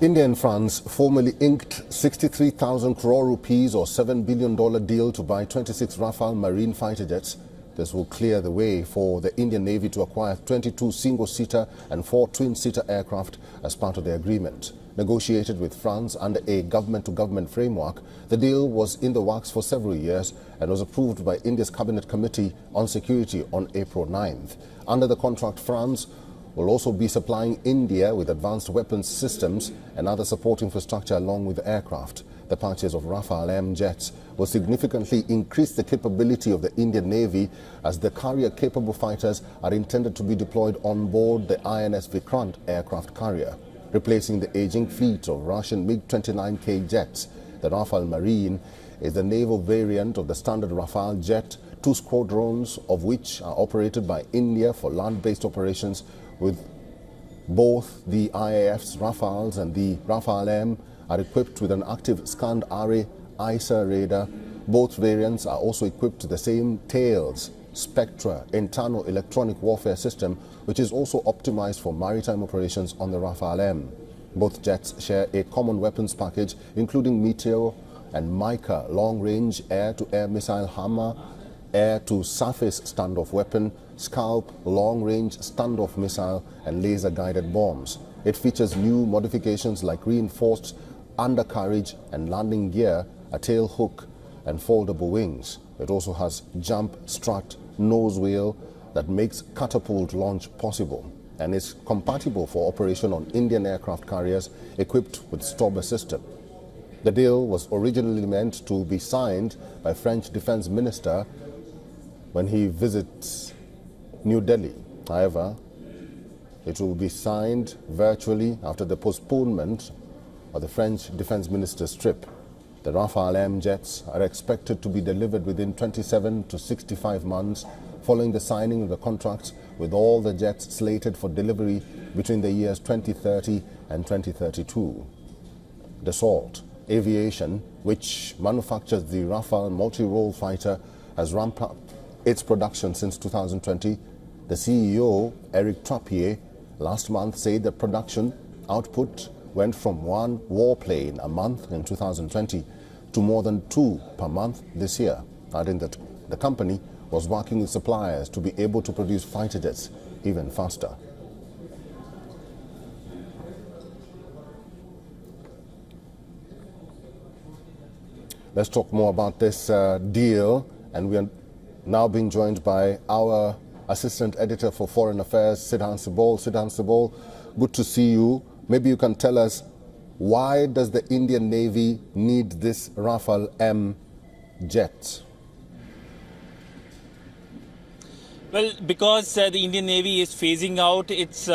India and France formally inked 63,000 crore rupees or $7 billion deal to buy 26 Rafale marine fighter jets. This will clear the way for the Indian Navy to acquire 22 single-seater and 4 twin-seater aircraft as part of the agreement. Negotiated with France under a government-to-government framework, the deal was in the works for several years and was approved by India's Cabinet Committee on Security on April 9th. Under the contract, France will also be supplying India with advanced weapons systems and other support infrastructure along with aircraft. The purchase of Rafale M jets will significantly increase the capability of the Indian Navy as the carrier-capable fighters are intended to be deployed on board the INS Vikrant aircraft carrier, replacing the aging fleet of Russian MiG-29K jets. The Rafale Marine is the naval variant of the standard Rafale jet, 2 squadrons of which are operated by India for land-based operations, with both the IAF's Rafales and the Rafale M are equipped with an active scanned array ISA radar. Both variants are also equipped with the same tails, Spectra internal electronic warfare system, which is also optimized for maritime operations on the Rafale M. Both jets share a common weapons package, including Meteor and Mica long-range air-to-air missile hammer, air-to-surface standoff weapon, Scalp long-range standoff missile and laser-guided bombs. It features new modifications like reinforced undercarriage and landing gear, a tail hook and foldable wings. It also has jump strut nose wheel that makes catapult launch possible and is compatible for operation on Indian aircraft carriers equipped with Stober system. The deal was originally meant to be signed by French Defense Minister when he visits New Delhi. However, it will be signed virtually after the postponement of the French Defense Minister's trip. The Rafale M jets are expected to be delivered within 27 to 65 months following the signing of the contracts, with all the jets slated for delivery between the years 2030 and 2032. Dassault Aviation, which manufactures the Rafale multi-role fighter, has ramped up its production since 2020. The CEO, Eric Trappier, last month said that production output went from 1 warplane a month in 2020 to more than 2 per month this year, adding that the company was working with suppliers to be able to produce fighter jets even faster. Let's talk more about this deal, and we are now being joined by our Assistant Editor for Foreign Affairs, Sidhan Sibol. Sidhan Sibol, good to see you. Maybe you can tell us, why does the Indian Navy need this Rafale M jet? Well, because the Indian Navy is phasing out its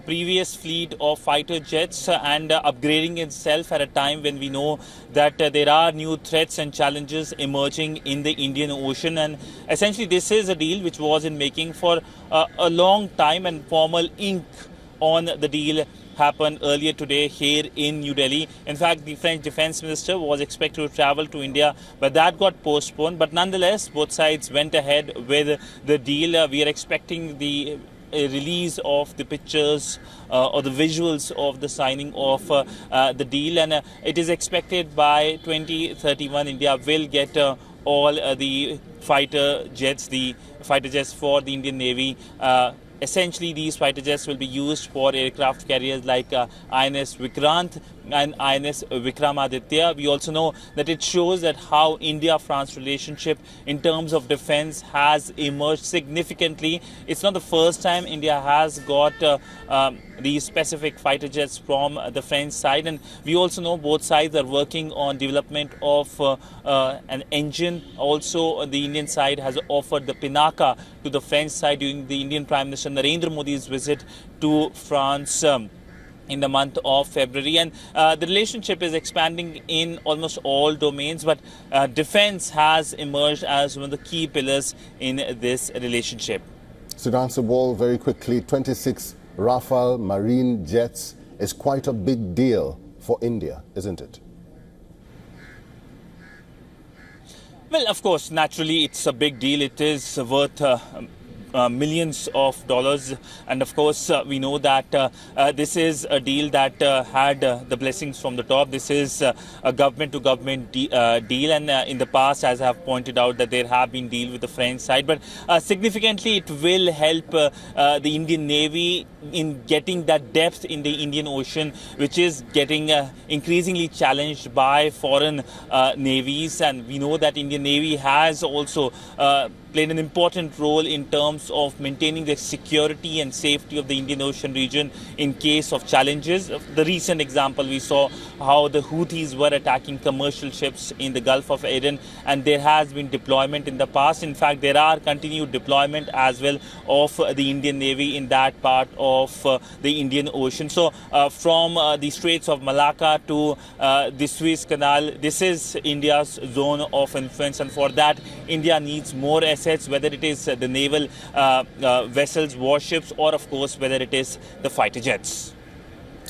previous fleet of fighter jets and upgrading itself at a time when we know that there are new threats and challenges emerging in the Indian Ocean. And essentially, this is a deal which was in making for a long time, and formal ink on the deal happened earlier today here in New Delhi. In fact, the French Defense Minister was expected to travel to India, but that got postponed. But nonetheless, both sides went ahead with the deal. We are expecting the release of the pictures or the visuals of the signing of the deal, and it is expected by 2031 India will get all the fighter jets for the Indian Navy. Essentially, these fighter jets will be used for aircraft carriers like INS Vikrant and INS Vikramaditya. We also know that it shows that how India-France relationship in terms of defense has emerged significantly. It's not the first time India has got these specific fighter jets from the French side, and we also know both sides are working on development of an engine. Also, the Indian side has offered the Pinaka to the French side during the Indian Prime Minister Narendra Modi's visit to France in the month of February. And the relationship is expanding in almost all domains, but defense has emerged as one of the key pillars in this relationship. Sidhan Sibol, very quickly, 26 Rafale marine jets is quite a big deal for India, isn't it? Well, of course, naturally, it's a big deal. It is worth millions of dollars. And of course, we know that this is a deal that had the blessings from the top. This is a government-to-government deal, and in the past, as I have pointed out, that there have been deals with the French side. But significantly, it will help the Indian Navy in getting that depth in the Indian Ocean, which is getting increasingly challenged by foreign navies. And we know that Indian Navy has also played an important role in terms of maintaining the security and safety of the Indian Ocean region in case of challenges. The recent example, we saw how the Houthis were attacking commercial ships in the Gulf of Aden, and there has been deployment in the past. In fact, there are continued deployment as well of the Indian Navy in that part of the Indian Ocean. So from the Straits of Malacca to the Suez Canal, this is India's zone of influence, and for that India needs more assets, whether it is the naval vessels, warships, or of course whether it is the fighter jets.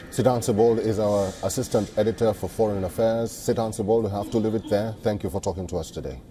Siddhant Sibol is our assistant editor for Foreign Affairs. Siddhant Sibol, we have to leave it there. Thank you for talking to us today.